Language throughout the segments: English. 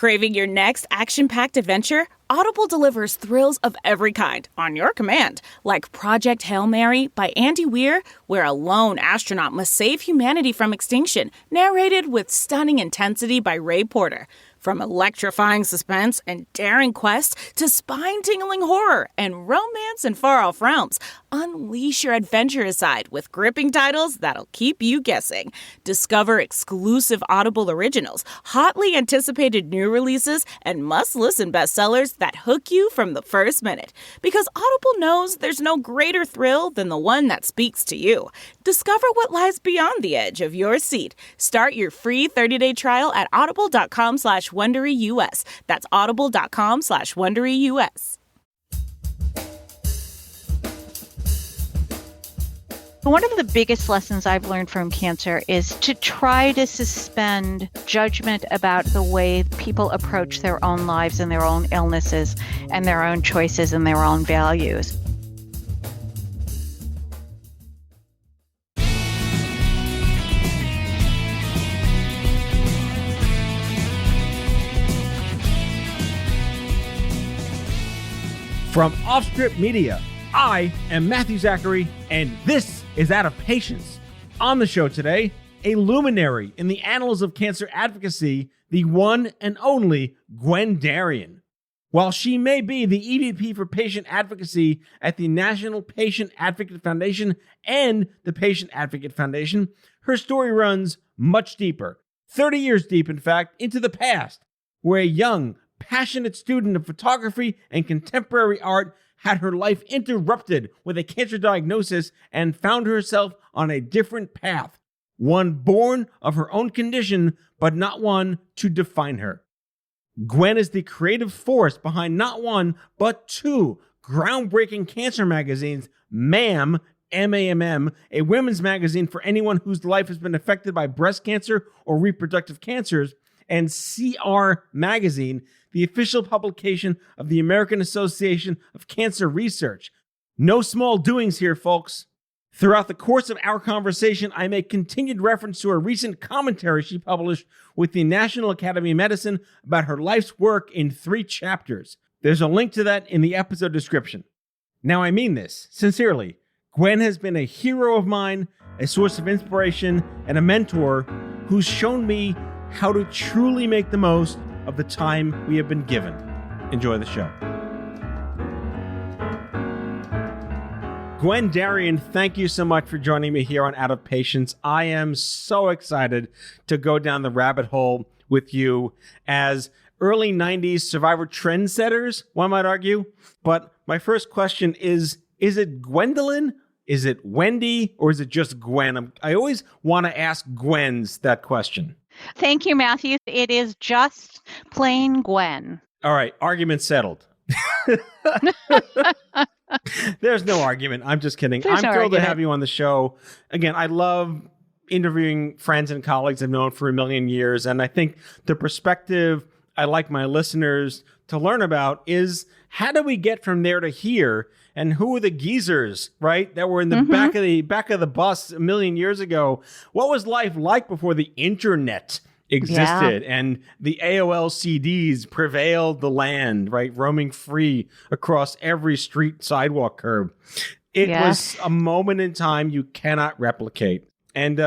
Craving your next action-packed adventure? Audible delivers thrills of every kind on your command, like Project Hail Mary by Andy Weir, where a lone astronaut must save humanity from extinction, narrated with stunning intensity by Ray Porter. From electrifying suspense and daring quest to spine-tingling horror and romance in far-off realms, unleash your adventurous side with gripping titles that'll keep you guessing. Discover exclusive Audible originals, hotly anticipated new releases, and must-listen bestsellers that hook you from the first minute. Because Audible knows there's no greater thrill than the one that speaks to you. Discover what lies beyond the edge of your seat. Start your free 30-day trial at audible.com/WonderyUS. That's audible.com/WonderyUS. One of the biggest lessons I've learned from cancer is to try to suspend judgment about the way people approach their own lives and their own illnesses and their own choices and their own values. From Offscript Media, I am Matthew Zachary, and this is Out of Patience. On the show today, a luminary in the annals of cancer advocacy, the one and only Gwen Darien. While she may be the EVP for patient advocacy at the National Patient Advocate Foundation and the Patient Advocate Foundation, her story runs much deeper, 30 years deep, in fact, into the past, where a young, passionate student of photography and contemporary art had her life interrupted with a cancer diagnosis and found herself on a different path, one born of her own condition, but not one to define her. Gwen is the creative force behind not one, but two groundbreaking cancer magazines, MAMM, MAMM, a women's magazine for anyone whose life has been affected by breast cancer or reproductive cancers, and CR Magazine, the official publication of the American Association of Cancer Research. No small doings here, folks. Throughout the course of our conversation, I make continued reference to a recent commentary she published with the National Academy of Medicine about her life's work in 3 chapters. There's a link to that in the episode description. Now, I mean this sincerely. Gwen has been a hero of mine, a source of inspiration, and a mentor who's shown me how to truly make the most of the time we have been given. Enjoy the show. Gwen Darien, thank you so much for joining me here on Out of Patience. I am so excited to go down the rabbit hole with you as early 90s survivor trendsetters, one might argue. But my first question is it Gwendolyn? Is it Wendy? Or is it just Gwen? I always want to ask Gwens that question. Thank you, Matthew. It is just plain Gwen. All right, argument settled. There's no argument. I'm just kidding. I'm thrilled to have you on the show. Again, I love interviewing friends and colleagues I've known for a million years. And I think the perspective I like my listeners to learn about is how do we get from there to here? And who are the geezers, right, that were in the back of the bus a million years ago? What was life like before the internet existed and the AOL CDs prevailed the land, right, roaming free across every street, sidewalk, curb? It was a moment in time you cannot replicate. And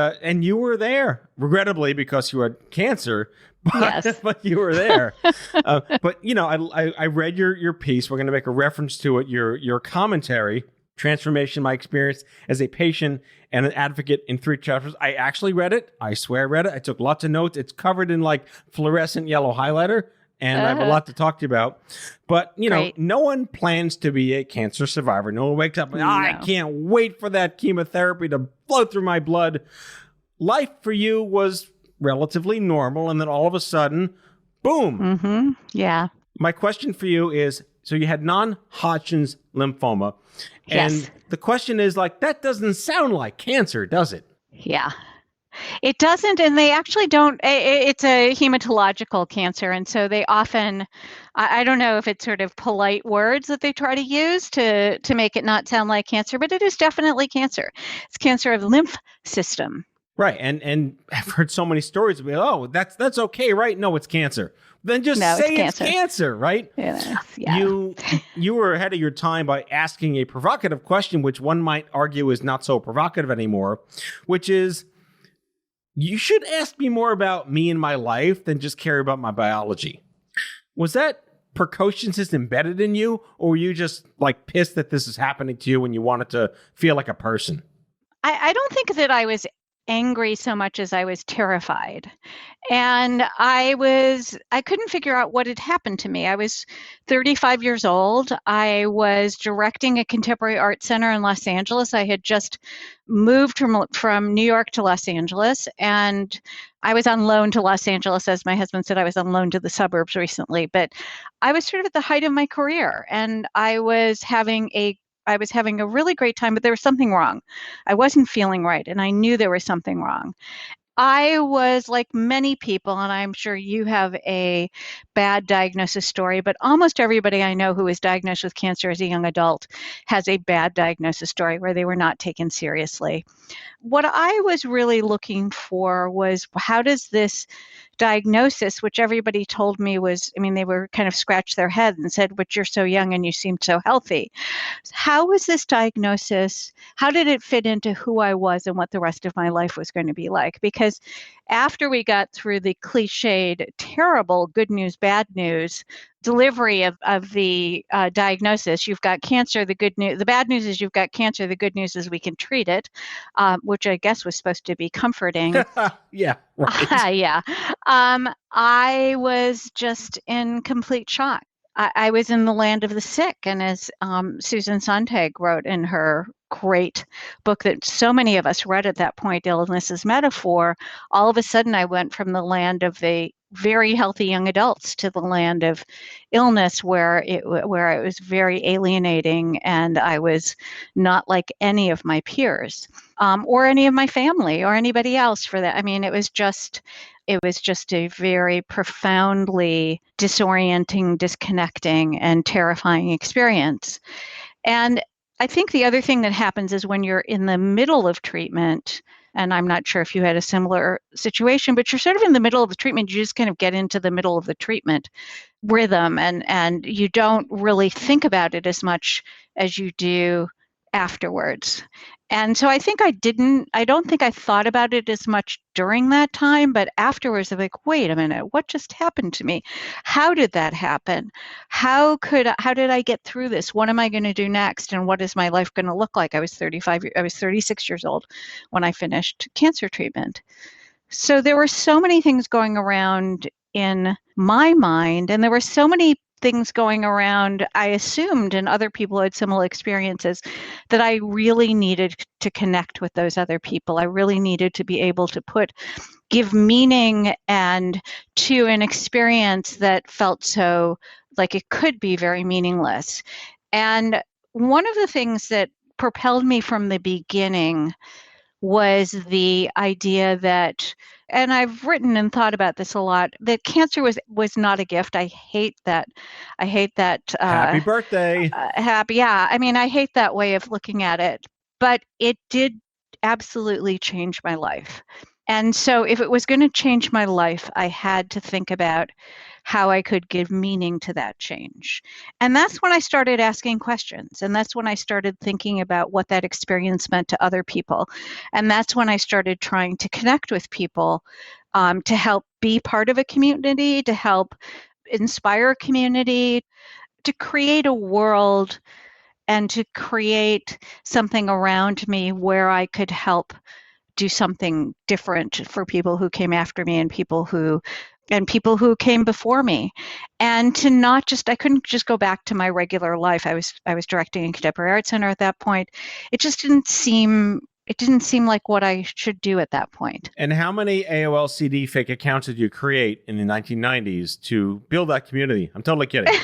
you were there, regrettably, because you had cancer. But you were there. But, you know, I read your piece. We're going to make a reference to it, your commentary, Transformation, My Experience as a Patient and an Advocate in 3 chapters. I actually read it. I swear I read it. I took lots of notes. It's covered in like fluorescent yellow highlighter, and I have a lot to talk to you about. But, you know, no one plans to be a cancer survivor. No one wakes up and, I can't wait for that chemotherapy to flow through my blood. Life for you was relatively normal, and then all of a sudden, boom. Yeah. My question for you is, so you had non-Hodgkin's lymphoma, and the question is, like, that doesn't sound like cancer, does it? Yeah. It doesn't, and they actually don't. It's a hematological cancer, and so they often, I don't know if it's sort of polite words that they try to use to make it not sound like cancer, but it is definitely cancer. It's cancer of the lymph system. Right, and I've heard so many stories about, that's okay, right? No, it's cancer. then just No, say it's it's cancer, right? Yeah. You were ahead of your time by asking a provocative question, which one might argue is not so provocative anymore, which is, you should ask me more about me and my life than just care about my biology. Was that precociousness embedded in you, or were you just like pissed that this is happening to you and you wanted to feel like a person? I don't think that I was angry so much as I was terrified. And I couldn't figure out what had happened to me. I was 35 years old. I was directing a contemporary art center in Los Angeles. I had just moved from New York to Los Angeles, and I was on loan to Los Angeles. As my husband said, I was on loan to the suburbs recently, but I was sort of at the height of my career, and I was having a really great time, but there was something wrong. I wasn't feeling right, and I knew there was something wrong. I was like many people, and I'm sure you have a bad diagnosis story, but almost everybody I know who was diagnosed with cancer as a young adult has a bad diagnosis story where they were not taken seriously. What I was really looking for was, how does this diagnosis, which everybody told me was, I mean, they were kind of scratched their head and said, but you're so young and you seem so healthy. How was this diagnosis, how did it fit into who I was and what the rest of my life was going to be like? Because after we got through the cliched, terrible good news, bad news delivery of the diagnosis, you've got cancer. The bad news is you've got cancer. The good news is we can treat it, which I guess was supposed to be comforting. Yeah, right. Yeah. I was just in complete shock. I was in the land of the sick. And as Susan Sontag wrote in her great book that so many of us read at that point, Illness as Metaphor, all of a sudden I went from the land of the very healthy young adults to the land of illness where it was very alienating, and I was not like any of my peers or any of my family or anybody else for that. I mean, it was just a very profoundly disorienting, disconnecting, and terrifying experience. And I think the other thing that happens is when you're in the middle of treatment, and I'm not sure if you had a similar situation, but you're sort of in the middle of the treatment, you just kind of get into the middle of the treatment rhythm, and you don't really think about it as much as you do afterwards. And so I don't think I thought about it as much during that time, but afterwards I'm like, wait a minute, what just happened to me? How did that happen? How did I get through this? What am I going to do next? And what is my life going to look like? I was 36 years old when I finished cancer treatment. So there were so many things going around in my mind, and there were so many things going around, I assumed, and other people had similar experiences, that I really needed to connect with those other people. I really needed to be able to give meaning and to an experience that felt so like it could be very meaningless. And one of the things that propelled me from the beginning was the idea that, and I've written and thought about this a lot, that cancer was not a gift. I hate that. Happy birthday. Yeah. I mean, I hate that way of looking at it, but it did absolutely change my life. And so if it was going to change my life, I had to think about how I could give meaning to that change. And that's when I started asking questions. And that's when I started thinking about what that experience meant to other people. And that's when I started trying to connect with people to help be part of a community, to help inspire a community, to create a world and to create something around me where I could help do something different for people who came after me and people who came before me. And I couldn't just go back to my regular life. I was directing a contemporary art center at that point. It just didn't seem like what I should do at that point. And how many AOL CD fake accounts did you create in the 1990s to build that community? I'm totally kidding.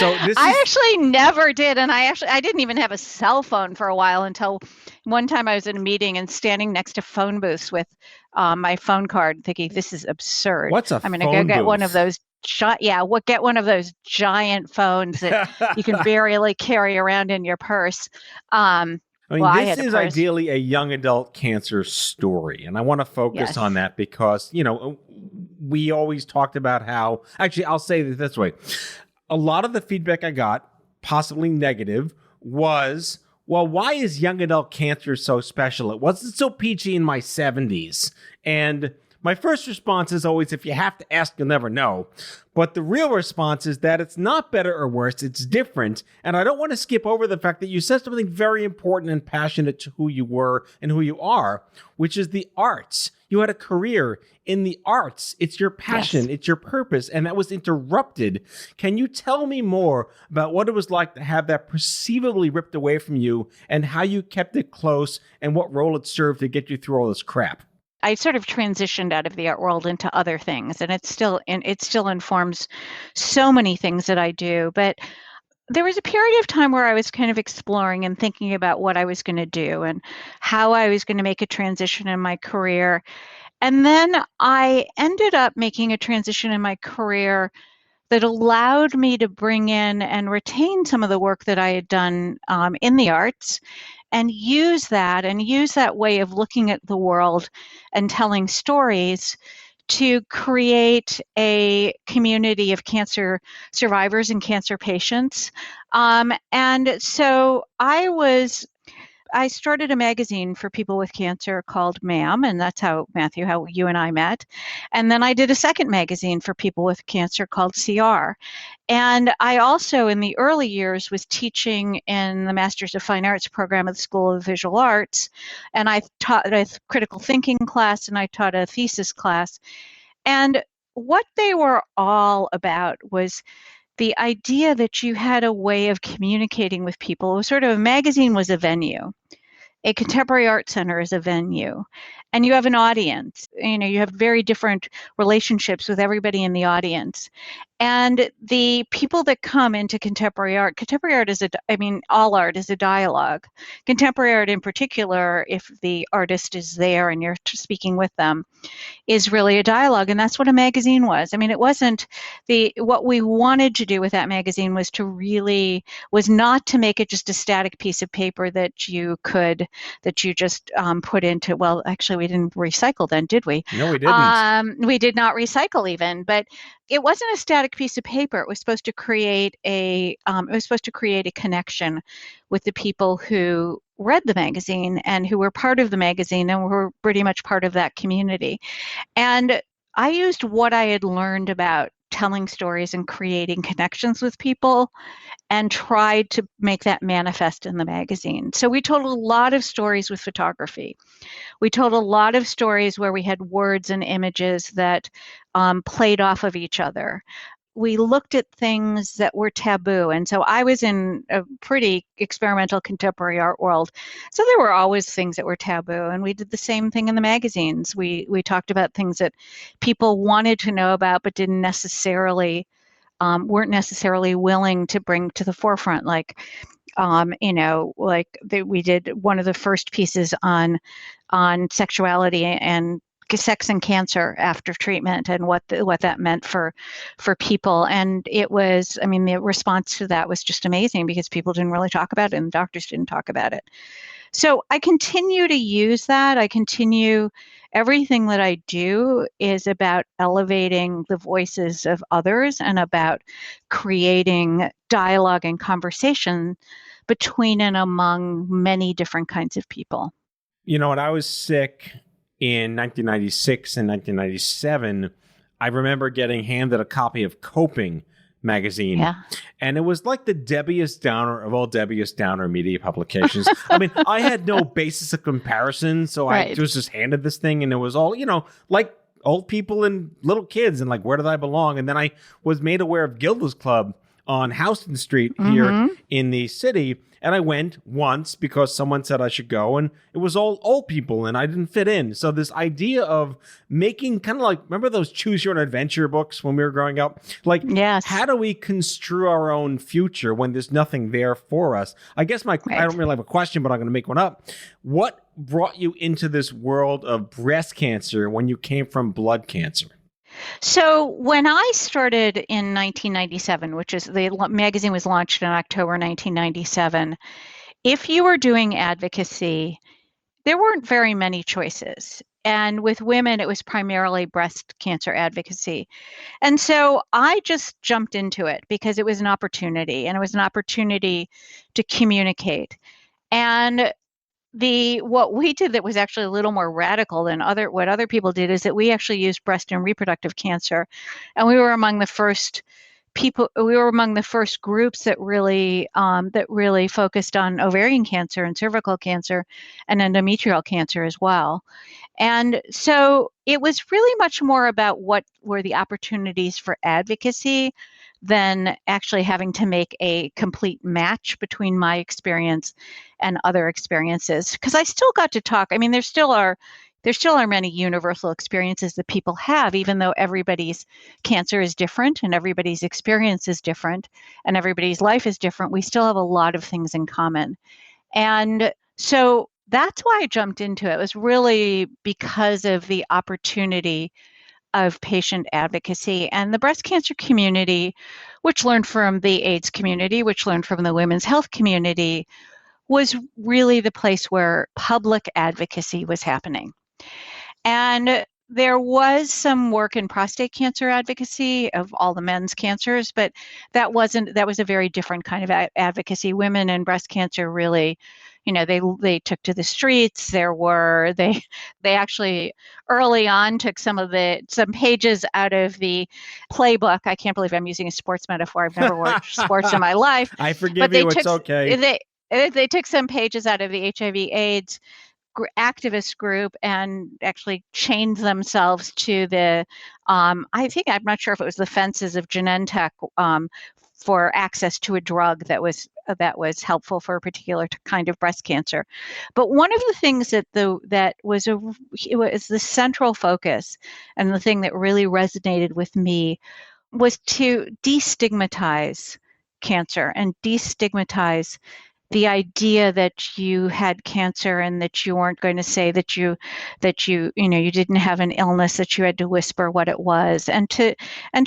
I actually never did, and I didn't even have a cell phone for a while until one time I was in a meeting and standing next to phone booths with my phone card, thinking this is absurd. What's a phone booth? I'm going to go get one of those. Get one of those giant phones that you can barely carry around in your purse. This is ideally a young adult cancer story, and I want to focus on that because, we always talked about how, actually, I'll say it this way. A lot of the feedback I got, possibly negative, was, well, why is young adult cancer so special? It wasn't so peachy in my 70s. And my first response is always, if you have to ask, you'll never know. But the real response is that it's not better or worse, it's different. And I don't want to skip over the fact that you said something very important and passionate to who you were and who you are, which is the arts. You had a career in the arts. It's your passion, yes. It's your purpose, and that was interrupted. Can you tell me more about what it was like to have that perceivably ripped away from you and how you kept it close and what role it served to get you through all this crap? I sort of transitioned out of the art world into other things, and it still informs so many things that I do. But there was a period of time where I was kind of exploring and thinking about what I was going to do and how I was going to make a transition in my career. And then I ended up making a transition in my career that allowed me to bring in and retain some of the work that I had done in the arts and use that way of looking at the world and telling stories to create a community of cancer survivors and cancer patients. And so I started a magazine for people with cancer called MAM, and that's how, Matthew, how you and I met. And then I did a second magazine for people with cancer called CR. And I also, in the early years, was teaching in the Masters of Fine Arts program at the School of Visual Arts. And I taught a critical thinking class, and I taught a thesis class. And what they were all about was the idea that you had a way of communicating with people. It was sort of, a magazine was a venue. A contemporary art center is a venue, and you have an audience. You have very different relationships with everybody in the audience. And the people that come into contemporary art is all art is a dialogue. Contemporary art in particular, if the artist is there and you're speaking with them, is really a dialogue. And that's what a magazine was. It wasn't what we wanted to do with that magazine was not to make it just a static piece of paper that you just put into, well, actually we didn't recycle then, did we? No, we didn't. We did not recycle even, but it wasn't a static piece of paper. It was supposed to create a connection with the people who read the magazine and who were part of the magazine and were pretty much part of that community. And I used what I had learned about telling stories and creating connections with people and tried to make that manifest in the magazine. So we told a lot of stories with photography. We told a lot of stories where we had words and images that played off of each other. We looked at things that were taboo. And so I was in a pretty experimental contemporary art world. So there were always things that were taboo. And we did the same thing in the magazines. We talked about things that people wanted to know about, but weren't necessarily willing to bring to the forefront. We did one of the first pieces on sexuality and sex and cancer after treatment and what that meant for people. And it was, the response to that was just amazing because people didn't really talk about it and doctors didn't talk about it. So I continue to use that. Everything that I do is about elevating the voices of others and about creating dialogue and conversation between and among many different kinds of people. When I was sick in 1996 and 1997, I remember getting handed a copy of Coping magazine. Yeah. And it was like the Debbieist Downer of all Debbieist Downer media publications. I had no basis of comparison, so right. I was just handed this thing, and it was all, like old people and little kids, and like, where did I belong? And then I was made aware of Gilda's Club on Houston Street here in the city. And I went once because someone said I should go, and it was all old people, and I didn't fit in. So this idea of making kind of like, remember those Choose Your Own Adventure books when we were growing up? Like, yes. How do we construe our own future when there's nothing there for us? I guess I don't really have a question, but I'm going to make one up. What brought you into this world of breast cancer when you came from blood cancer? So when I started in 1997, which is the magazine was launched in October 1997, if you were doing advocacy, there weren't very many choices. And with women, it was primarily breast cancer advocacy. And so I just jumped into it because it was an opportunity, and it was an opportunity to communicate. And what we did that was actually a little more radical than what other people did is that we actually used breast and reproductive cancer, and we were among the first groups that really focused on ovarian cancer and cervical cancer and endometrial cancer as well. And so it was really much more about what were the opportunities for advocacy than actually having to make a complete match between my experience and other experiences. Because I still got to talk. I mean, there still are many universal experiences that people have, even though everybody's cancer is different and everybody's experience is different and everybody's life is different. We still have a lot of things in common. And so that's why I jumped into it. It was really because of the opportunity of patient advocacy, and the breast cancer community, which learned from the AIDS community, which learned from the women's health community, was really the place where public advocacy was happening. And there was some work in prostate cancer advocacy of all the men's cancers, but that was a very different kind of advocacy. Women in breast cancer really, they took to the streets. They actually early on took some pages out of the playbook. I can't believe I'm using a sports metaphor. I've never watched sports in my life. I forgive you. It's okay. They took some pages out of the HIV/AIDS activist group and actually chained themselves to the, I'm not sure if it was the fences of Genentech for access to a drug that was helpful for a particular kind of breast cancer. But one of the things that was the central focus, and the thing that really resonated with me, was to destigmatize cancer and destigmatize the idea that you had cancer and that you weren't going to say that you didn't have an illness, that you had to whisper what it was, and to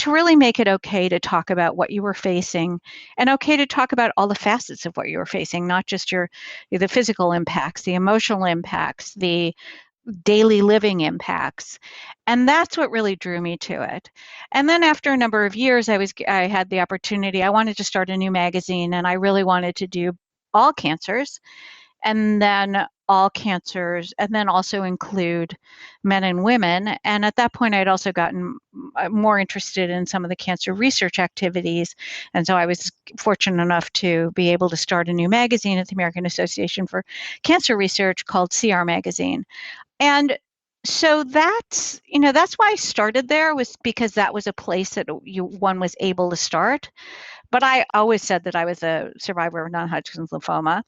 really make it okay to talk about what you were facing, and okay to talk about all the facets of what you were facing, not just the physical impacts, the emotional impacts, the daily living impacts. And that's what really drew me to it. And then after a number of years, I had the opportunity. I wanted to start a new magazine, and I really wanted to do all cancers, and then all cancers, and then also include men and women. And at that point, I'd also gotten more interested in some of the cancer research activities. And so I was fortunate enough to be able to start a new magazine at the American Association for Cancer Research called CR Magazine. And so that's why I started there, was because that was a place that one was able to start. But I always said that I was a survivor of non-Hodgkin's lymphoma.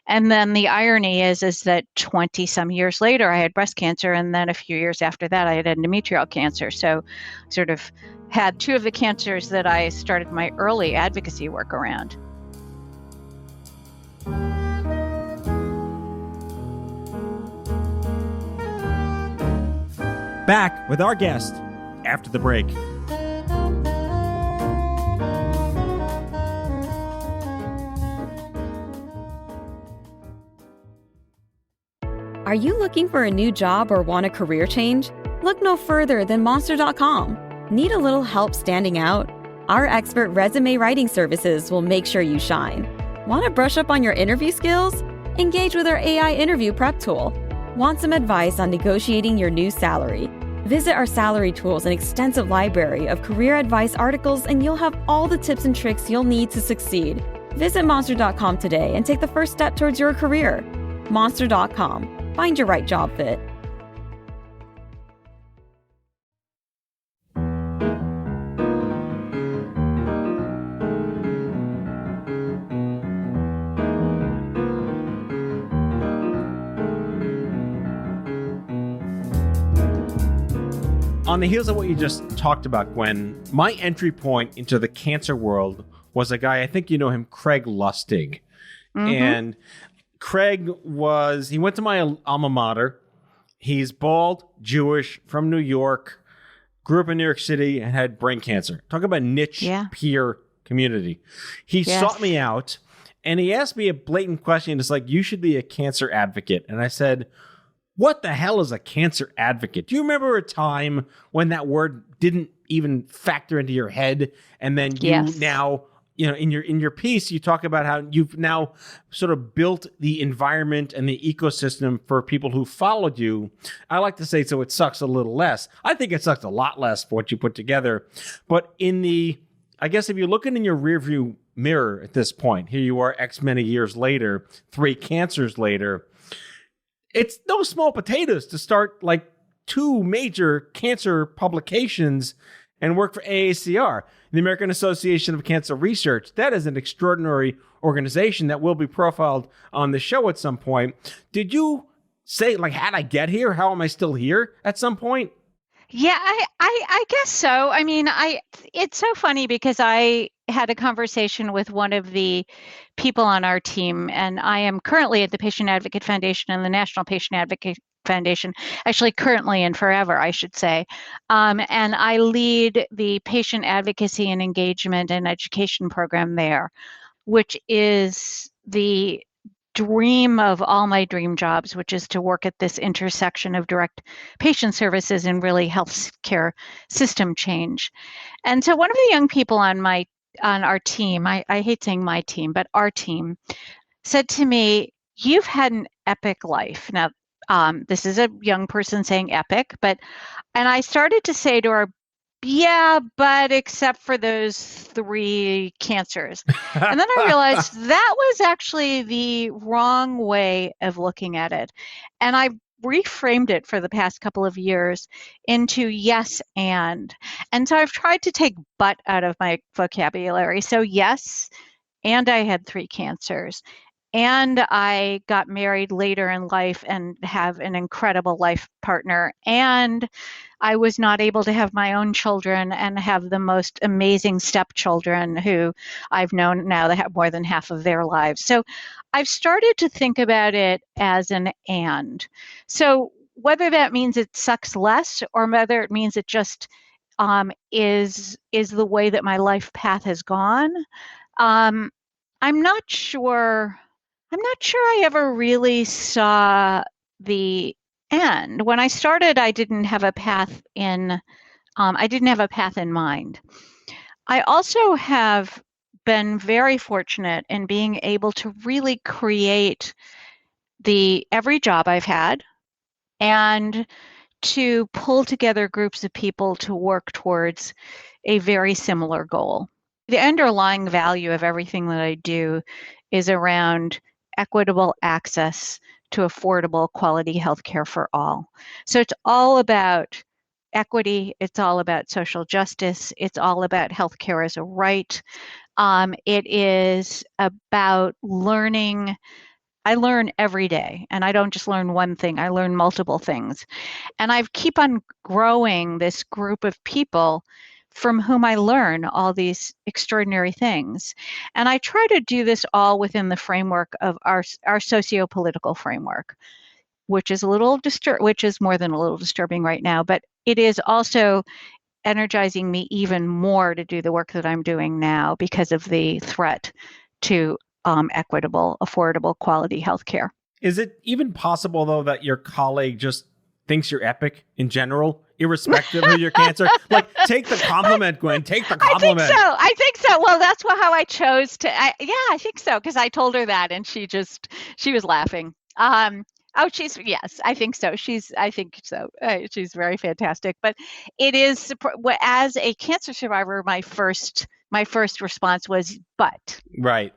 And then the irony is that 20 some years later, I had breast cancer. And then a few years after that, I had endometrial cancer. So sort of had two of the cancers that I started my early advocacy work around. Back with our guest after the break. Are you looking for a new job or want a career change? Look no further than Monster.com. Need a little help standing out? Our expert resume writing services will make sure you shine. Want to brush up on your interview skills? Engage with our AI interview prep tool. Want some advice on negotiating your new salary? Visit our salary tools and extensive library of career advice articles, and you'll have all the tips and tricks you'll need to succeed. Visit Monster.com today and take the first step towards your career. Monster.com. Find your right job fit. On the heels of what you just talked about, Gwen, my entry point into the cancer world was a guy, I think you know him, Craig Lustig. Mm-hmm. And Craig he went to my alma mater. He's bald, Jewish, from New York, grew up in New York City, and had brain cancer. Talk about niche peer community. He sought me out, and he asked me a blatant question. It's like, you should be a cancer advocate. And I said, what the hell is a cancer advocate? Do you remember a time when that word didn't even factor into your head? And then you now, in your piece, you talk about how you've now sort of built the environment and the ecosystem for people who followed you. I like to say, so it sucks a little less. I think it sucks a lot less for what you put together. But I guess if you're looking in your rearview mirror at this point, here you are X many years later, 3 cancers later, it's no small potatoes to start like 2 major cancer publications and work for AACR, the American Association of Cancer Research. That is an extraordinary organization that will be profiled on the show at some point. Did you say, like, how'd I get here? How am I still here at some point? Yeah, I guess so. I mean, it's so funny because I had a conversation with one of the people on our team, and I am currently at the Patient Advocate Foundation and the National Patient Advocate Foundation, actually currently and forever, I should say. And I lead the patient advocacy and engagement and education program there, which is the dream of all my dream jobs, which is to work at this intersection of direct patient services and really healthcare system change. And so one of the young people on our team, I hate saying my team, but our team, said to me, "You've had an epic life." Now, this is a young person saying epic, and I started to say to her, "Yeah, but except for those 3 cancers." And then I realized that was actually the wrong way of looking at it. And I reframed it for the past couple of years into yes and. And so I've tried to take but out of my vocabulary. So yes, and I had 3 cancers. And I got married later in life and have an incredible life partner. And I was not able to have my own children and have the most amazing stepchildren who I've known now that have more than half of their lives. So I've started to think about it as an and. So whether that means it sucks less or whether it means it just is the way that my life path has gone, I'm not sure. I'm not sure I ever really saw the end. When I started, I didn't have a path in. I didn't have a path in mind. I also have been very fortunate in being able to really create every job I've had, and to pull together groups of people to work towards a very similar goal. The underlying value of everything that I do is around equitable access to affordable quality healthcare for all. So it's all about equity. It's all about social justice. It's all about healthcare as a right. It is about learning. I learn every day, and I don't just learn one thing. I learn multiple things. And I keep on growing this group of people from whom I learn all these extraordinary things. And I try to do this all within the framework of our socio-political framework, which is which is more than a little disturbing right now, but it is also energizing me even more to do the work that I'm doing now because of the threat to equitable, affordable, quality healthcare. Is it even possible, though, that your colleague just thinks you're epic in general, irrespective of your cancer? Like, take the compliment, Gwen. Take the compliment. I think so. Well, that's how I chose to. I think so, because I told her that, and she was laughing. Yes, I think so. I think so. She's very fantastic. But it is, as a cancer survivor, my first response was, but. Right.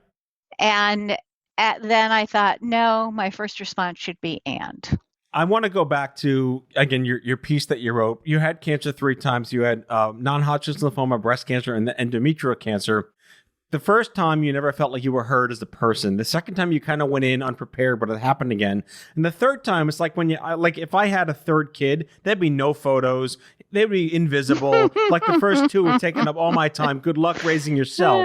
And then I thought, no, my first response should be and. I want to go back to, again, your piece that you wrote. You had cancer 3 times. You had non-Hodgkin's lymphoma, breast cancer, and endometrial cancer. The first time you never felt like you were heard as a person. The second time you kind of went in unprepared, but it happened again. And the third time, it's like if I had a third kid, there'd be no photos. They'd be invisible. Like the first 2 have taken up all my time. Good luck raising yourself.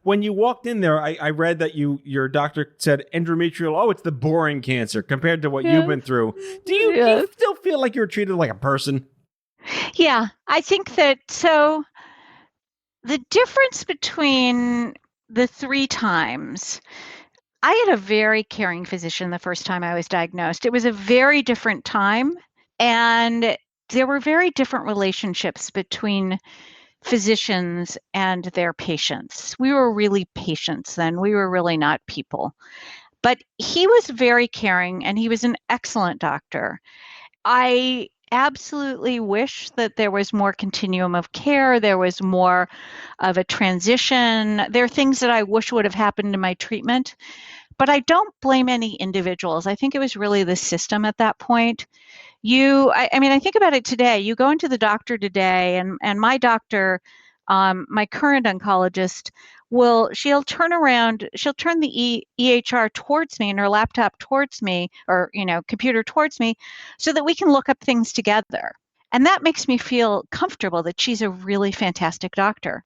When you walked in there, I read that your doctor said endometrial, it's the boring cancer compared to what you've been through. Do you still feel like you were treated like a person? Yeah, I think that so. The difference between the 3 times, I had a very caring physician the first time I was diagnosed. It was a very different time, and there were very different relationships between physicians and their patients. We were really patients then. We were really not people. But he was very caring, and he was an excellent doctor. I absolutely wish that there was more continuum of care. There was more of a transition. There are things that I wish would have happened in my treatment, but I don't blame any individuals. I think it was really the system at that point. I mean, I think about it today. You go into the doctor today, and my doctor, my current oncologist, she'll turn the EHR towards me and her laptop towards me, or computer towards me, so that we can look up things together. And that makes me feel comfortable that she's a really fantastic doctor.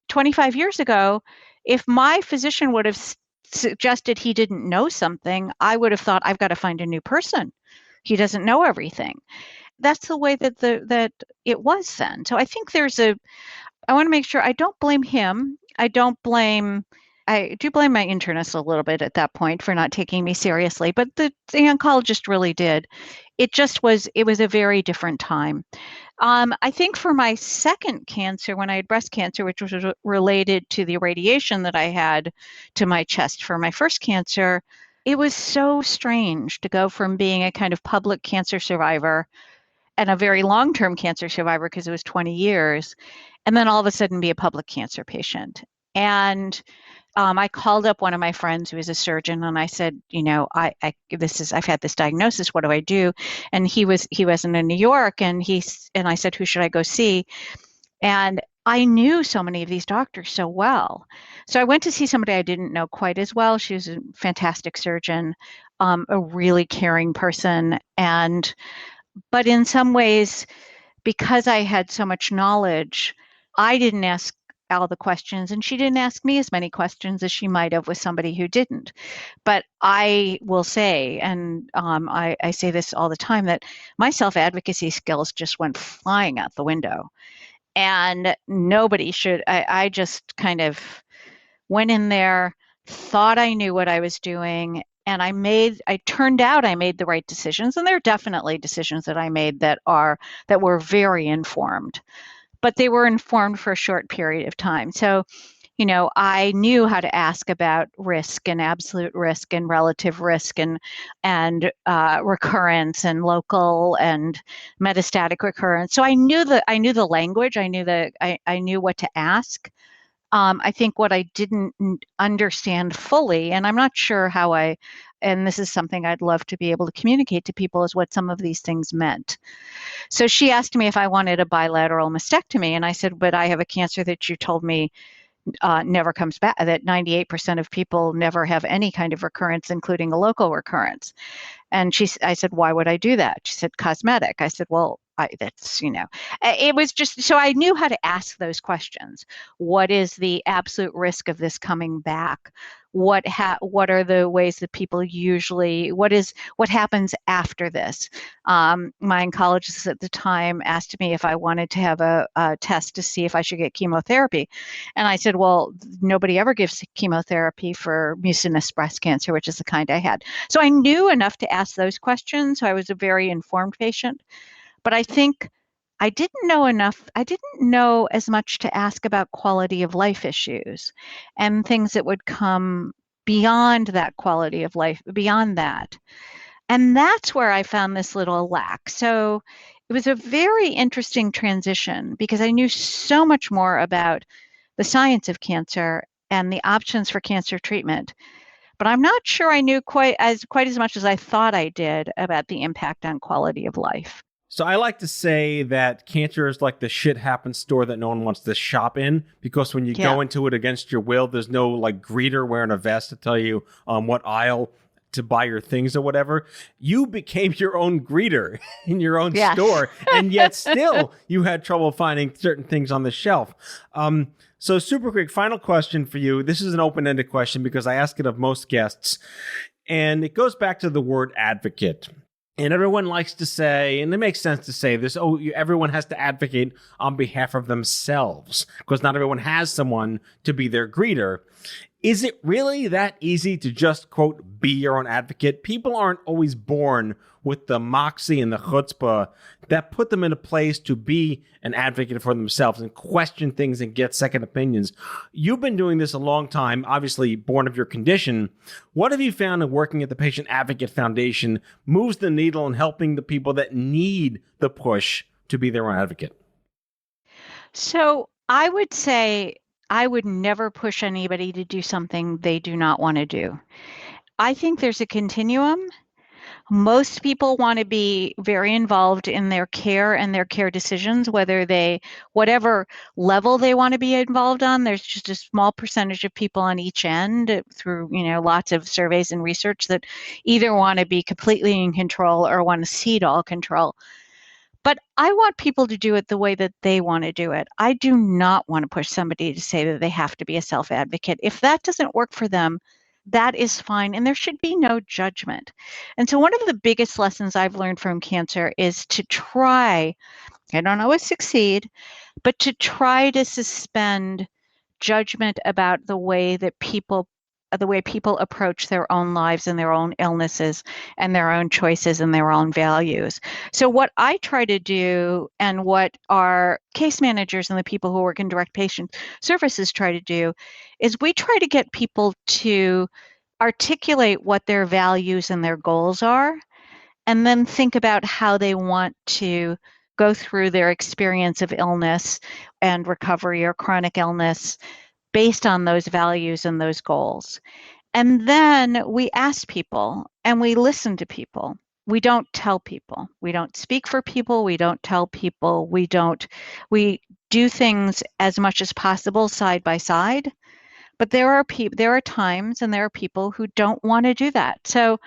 25 years ago, if my physician would have suggested he didn't know something, I would have thought, I've got to find a new person. He doesn't know everything. That's the way that it was then. So I think I want to make sure I don't blame him. I do blame my internist a little bit at that point for not taking me seriously, but the oncologist really did. It was a very different time. I think for my second cancer, when I had breast cancer, which was related to the radiation that I had to my chest for my first cancer, it was so strange to go from being a kind of public cancer survivor and a very long-term cancer survivor, because it was 20 years, and then all of a sudden be a public cancer patient. And I called up one of my friends who is a surgeon, and I said, I've had this diagnosis. What do I do? And he wasn't in New York, and I said, who should I go see? And I knew so many of these doctors so well. So I went to see somebody I didn't know quite as well. She was a fantastic surgeon, a really caring person. But in some ways, because I had so much knowledge, I didn't ask all the questions, and she didn't ask me as many questions as she might have with somebody who didn't. But I will say, and I say this all the time, that my self-advocacy skills just went flying out the window. And nobody should. I just kind of went in there, thought I knew what I was doing, and turned out I made the right decisions. And there are definitely decisions that I made that were very informed, but they were informed for a short period of time. So, I knew how to ask about risk and absolute risk and relative risk and recurrence and local and metastatic recurrence. So I knew the language. I knew what to ask. I think what I didn't understand fully, and I'm not sure and this is something I'd love to be able to communicate to people, is what some of these things meant. So she asked me if I wanted a bilateral mastectomy, and I said, but I have a cancer that you told me never comes back, that 98% of people never have any kind of recurrence, including a local recurrence. And I said, why would I do that? She said, cosmetic. I said, well, it was just, so I knew how to ask those questions. What is the absolute risk of this coming back? What are the ways that people usually, what happens after this? My oncologist at the time asked me if I wanted to have a test to see if I should get chemotherapy. And I said, well, nobody ever gives chemotherapy for mucinous breast cancer, which is the kind I had. So I knew enough to ask those questions. So I was a very informed patient. But I think I didn't know enough. I didn't know as much to ask about quality of life issues and things that would come beyond that quality of life, beyond that. And that's where I found this little lack. So it was a very interesting transition because I knew so much more about the science of cancer and the options for cancer treatment. But I'm not sure I knew quite as much as I thought I did about the impact on quality of life. So I like to say that cancer is like the shit happens store that no one wants to shop in, because when you go into it against your will, there's no like greeter wearing a vest to tell you what aisle to buy your things or whatever. You became your own greeter in your own store, and yet still you had trouble finding certain things on the shelf. So super quick, final question for you. This is an open-ended question because I ask it of most guests, and it goes back to the word advocate. And everyone likes to say, and it makes sense to say this, everyone has to advocate on behalf of themselves because not everyone has someone to be their greeter. Is it really that easy to just, quote, be your own advocate? People aren't always born with the moxie and the chutzpah that put them in a place to be an advocate for themselves and question things and get second opinions. You've been doing this a long time, obviously born of your condition. What have you found in working at the Patient Advocate Foundation moves the needle in helping the people that need the push to be their own advocate? So I would say I would never push anybody to do something they do not want to do. I think there's a continuum. Most people want to be very involved in their care and their care decisions, whatever level they want to be involved on. There's just a small percentage of people on each end through, lots of surveys and research that either want to be completely in control or want to cede all control. But I want people to do it the way that they want to do it. I do not want to push somebody to say that they have to be a self-advocate. If that doesn't work for them, that is fine, and there should be no judgment. And so one of the biggest lessons I've learned from cancer is to try, I don't always succeed, but to try to suspend judgment about the way people approach their own lives and their own illnesses and their own choices and their own values. So what I try to do, and what our case managers and the people who work in direct patient services try to do, is we try to get people to articulate what their values and their goals are, and then think about how they want to go through their experience of illness and recovery or chronic illness based on those values and those goals. And then we ask people and we listen to people. We don't tell people. We don't speak for people. We don't tell people. We do things as much as possible side by side. But there are times and there are people who don't want to do that. So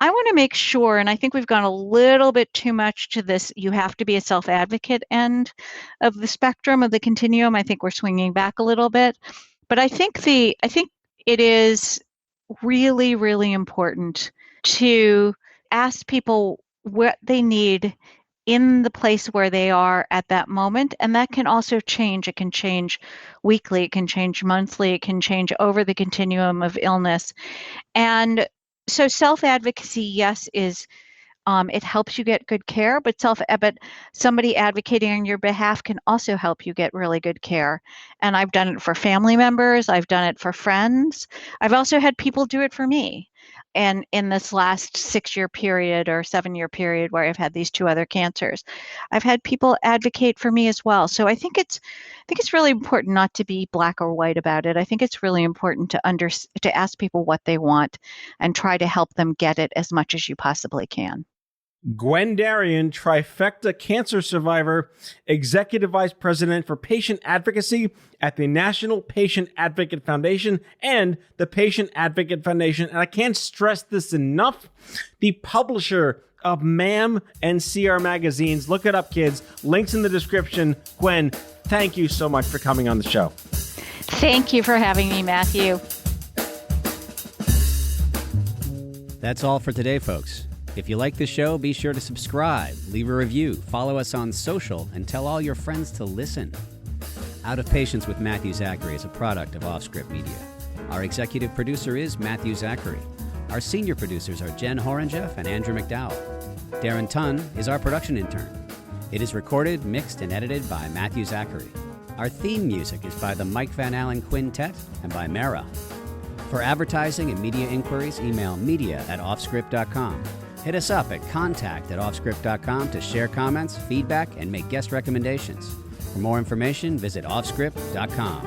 I want to make sure, and I think we've gone a little bit too much to this, you have to be a self-advocate end of the spectrum, of the continuum. I think we're swinging back a little bit. But I think it is really, really important to ask people what they need in the place where they are at that moment. And that can also change. It can change weekly, it can change monthly, it can change over the continuum of illness. And so self-advocacy, yes, is it helps you get good care, but somebody advocating on your behalf can also help you get really good care. And I've done it for family members. I've done it for friends. I've also had people do it for me. And in this last 6-year period or 7-year period where I've had these 2 other cancers, I've had people advocate for me as well. So I think it's really important not to be black or white about it. I think it's really important to ask people what they want and try to help them get it as much as you possibly can. Gwen Darien, trifecta cancer survivor, Executive Vice President for Patient Advocacy at the National Patient Advocate Foundation and the Patient Advocate Foundation. And I can't stress this enough, the publisher of MAM and CR magazines. Look it up, kids. Links in the description. Gwen, thank you so much for coming on the show. Thank you for having me, Matthew. That's all for today, folks. If you like the show, be sure to subscribe, leave a review, follow us on social, and tell all your friends to listen. Out of Patience with Matthew Zachary is a product of Offscript Media. Our executive producer is Matthew Zachary. Our senior producers are Jen Horangeff and Andrew McDowell. Darren Tunn is our production intern. It is recorded, mixed, and edited by Matthew Zachary. Our theme music is by the Mike Van Allen Quintet and by Mara. For advertising and media inquiries, email media@offscript.com. Hit us up at contact@offscript.com to share comments, feedback, and make guest recommendations. For more information, visit offscript.com.